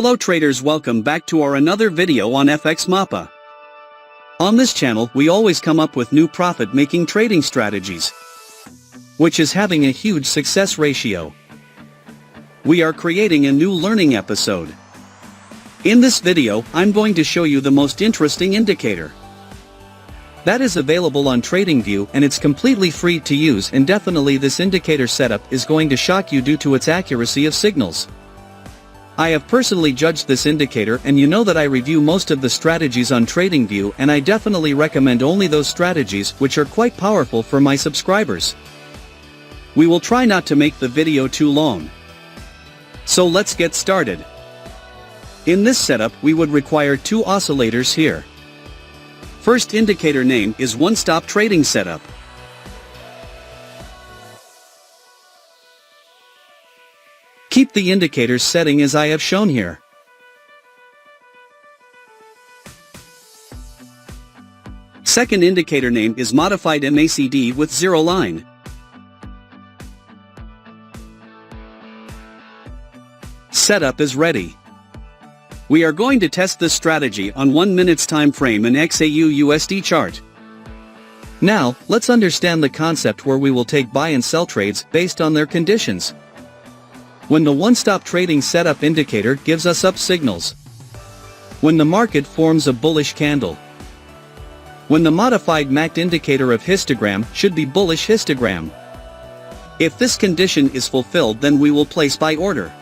Hello traders, welcome back to our another video on FxMAPA. On this channel we always come up with new profit-making trading strategies, which is having a huge success ratio. We are creating a new learning episode. In this video I'm going to show you the most interesting indicator that is available on TradingView, and it's completely free to use, and definitely this indicator setup is going to shock you due to its accuracy of signals. I have personally judged this indicator, and you know that I review most of the strategies on TradingView, and I definitely recommend only those strategies which are quite powerful for my subscribers. We will try not to make the video too long. So let's get started. In this setup we would require two oscillators here. First indicator name is one-stop trading setup. Keep the indicators setting as I have shown here. Second indicator name is modified MACD with zero line. Setup is ready. We are going to test this strategy on 1 minute's time frame and XAU/USD chart. Now, let's understand the concept where we will take buy and sell trades based on their conditions. When the one-stop trading setup indicator gives us up signals. When the market forms a bullish candle. When the modified MACD indicator of histogram should be bullish histogram. If this condition is fulfilled, then we will place buy order.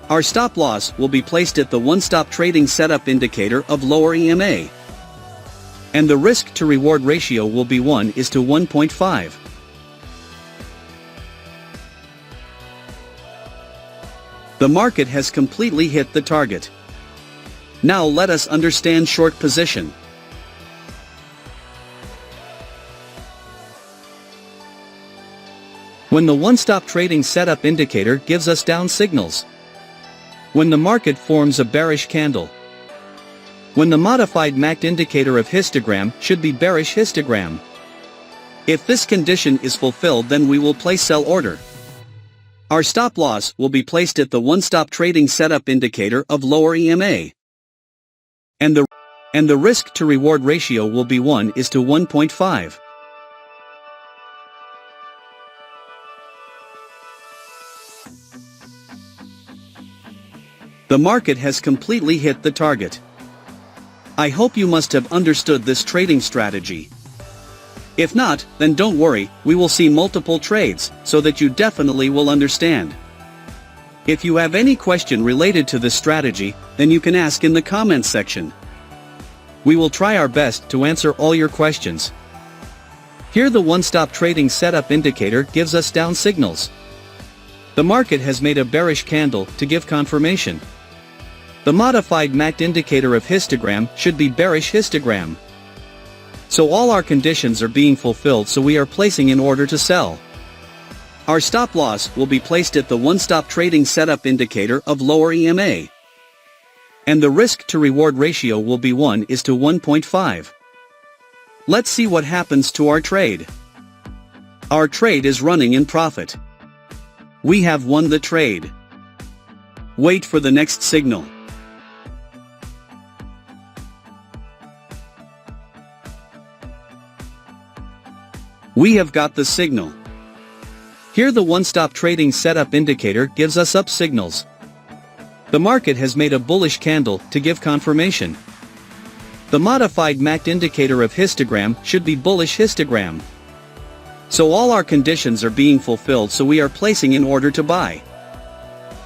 Our stop loss will be placed at the one-stop trading setup indicator of lower EMA. And the risk to reward ratio will be 1:1.5. The market has completely hit the target. Now let us understand short position. When the one-stop trading setup indicator gives us down signals. When the market forms a bearish candle. When the modified MACD indicator of histogram should be bearish histogram. If this condition is fulfilled, then we will place sell order. Our stop loss will be placed at the one-stop trading setup indicator of lower EMA. And the risk to reward ratio will be 1:1.5. The market has completely hit the target. I hope you must have understood this trading strategy. If not, then don't worry, we will see multiple trades, so that you definitely will understand. If you have any question related to this strategy, then you can ask in the comments section. We will try our best to answer all your questions. Here the one-stop trading setup indicator gives us down signals. The market has made a bearish candle to give confirmation. The modified MACD indicator of histogram should be bearish histogram. So all our conditions are being fulfilled, so we are placing an order to sell. Our stop loss will be placed at the one-stop trading setup indicator of lower EMA. And the risk to reward ratio will be 1:1.5. Let's see what happens to our trade. Our trade is running in profit. We have won the trade. Wait for the next signal. We have got the signal. Here the one-stop trading setup indicator gives us up signals. The market has made a bullish candle to give confirmation. The modified MACD indicator of histogram should be bullish histogram. So all our conditions are being fulfilled, so we are placing an order to buy.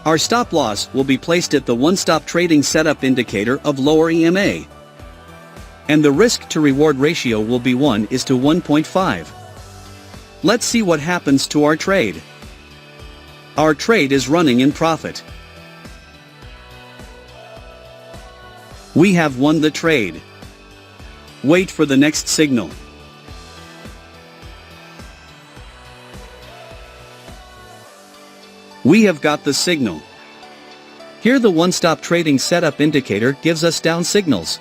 Our stop loss will be placed at the one-stop trading setup indicator of lower EMA. And the risk to reward ratio will be 1:1.5. Let's see what happens to our trade. Our trade is running in profit. We have won the trade. Wait for the next signal. We have got the signal. Here the one-stop trading setup indicator gives us down signals.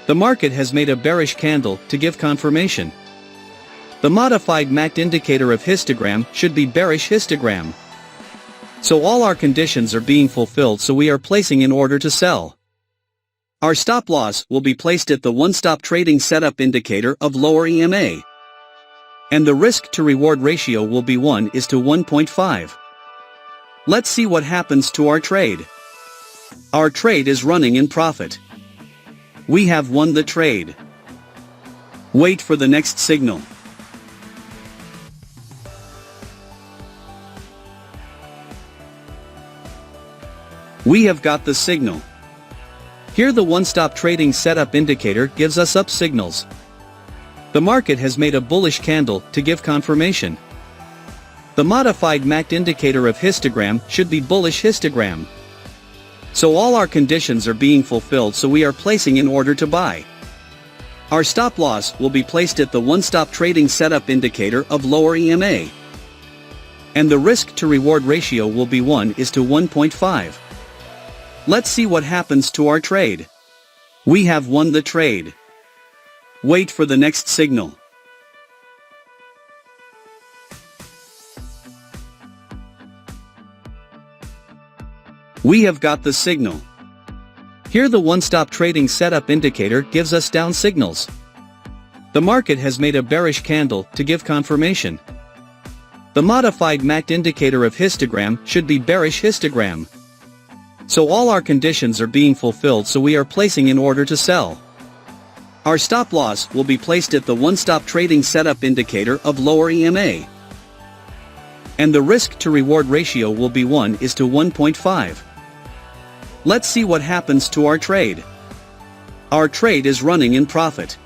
The market has made a bearish candle to give confirmation. The modified MACD indicator of histogram should be bearish histogram. So all our conditions are being fulfilled, so we are placing an order to sell. Our stop loss will be placed at the one-stop trading setup indicator of lower EMA. And the risk to reward ratio will be 1:1.5. Let's see what happens to our trade. Our trade is running in profit. We have won the trade. Wait for the next signal. We have got the signal. Here the one-stop trading setup indicator gives us up signals. The market has made a bullish candle to give confirmation. The modified MACD indicator of histogram should be bullish histogram. So all our conditions are being fulfilled, so we are placing an order to buy. Our stop loss will be placed at the one-stop trading setup indicator of lower EMA. And the risk to reward ratio will be 1:1.5. Let's see what happens to our trade. We have won the trade. Wait for the next signal. We have got the signal. Here the one-stop trading setup indicator gives us down signals. The market has made a bearish candle to give confirmation. The modified MACD indicator of histogram should be bearish histogram. So all our conditions are being fulfilled, so we are placing an order to sell. Our stop loss will be placed at the one-stop trading setup indicator of lower EMA. And the risk to reward ratio will be 1:1.5. Let's see what happens to our trade. Our trade is running in profit.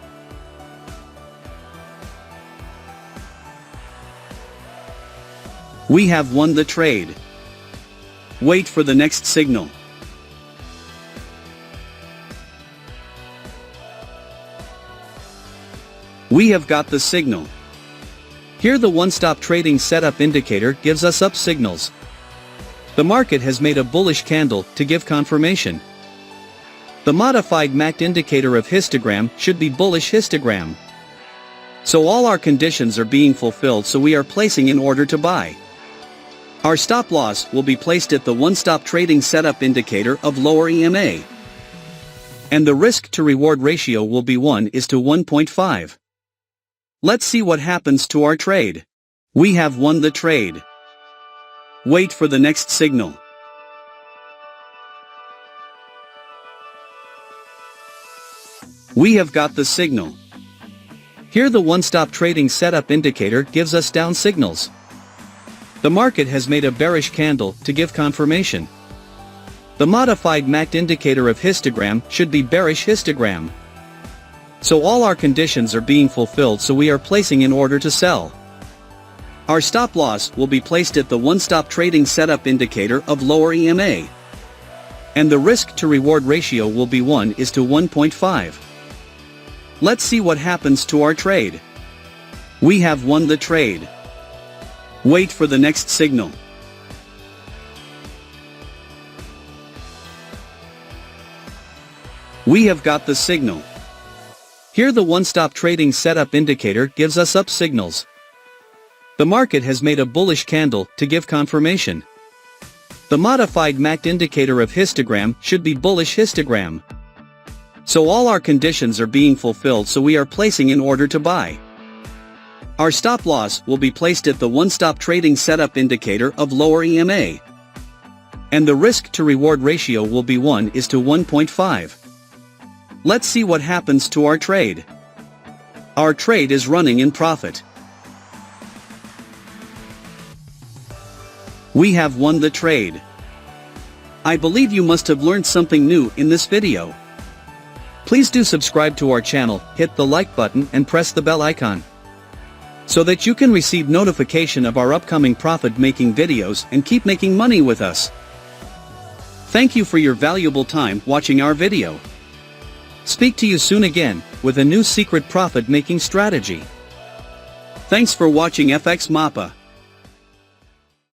We have won the trade. Wait for the next signal. We have got the signal. Here the one-stop trading setup indicator gives us up signals. The market has made a bullish candle to give confirmation. The modified MACD indicator of histogram should be bullish histogram. So all our conditions are being fulfilled, so we are placing an order to buy. Our stop loss will be placed at the one-stop trading setup indicator of lower EMA. And the risk to reward ratio will be 1:1.5. Let's see what happens to our trade. We have won the trade. Wait for the next signal. We have got the signal. Here the one-stop trading setup indicator gives us down signals. The market has made a bearish candle to give confirmation. The modified MACD indicator of histogram should be bearish histogram. So all our conditions are being fulfilled, so we are placing an order to sell. Our stop loss will be placed at the one-stop trading setup indicator of lower EMA. And the risk to reward ratio will be 1:1.5. Let's see what happens to our trade. We have won the trade. Wait for the next signal. We have got the signal. Here the one-stop trading setup indicator gives us up signals. The market has made a bullish candle to give confirmation. The modified MACD indicator of histogram should be bullish histogram. So all our conditions are being fulfilled, so we are placing an order to buy. Our stop loss will be placed at the one-stop trading setup indicator of lower EMA. And the risk to reward ratio will be 1:1.5. Let's see what happens to our trade. Our trade is running in profit. We have won the trade. I believe you must have learned something new in this video. Please do subscribe to our channel, hit the like button and press the bell icon, so that you can receive notification of our upcoming profit-making videos and keep making money with us. Thank you for your valuable time watching our video. Speak to you soon again, with a new secret profit-making strategy. Thanks for watching FxMAPA.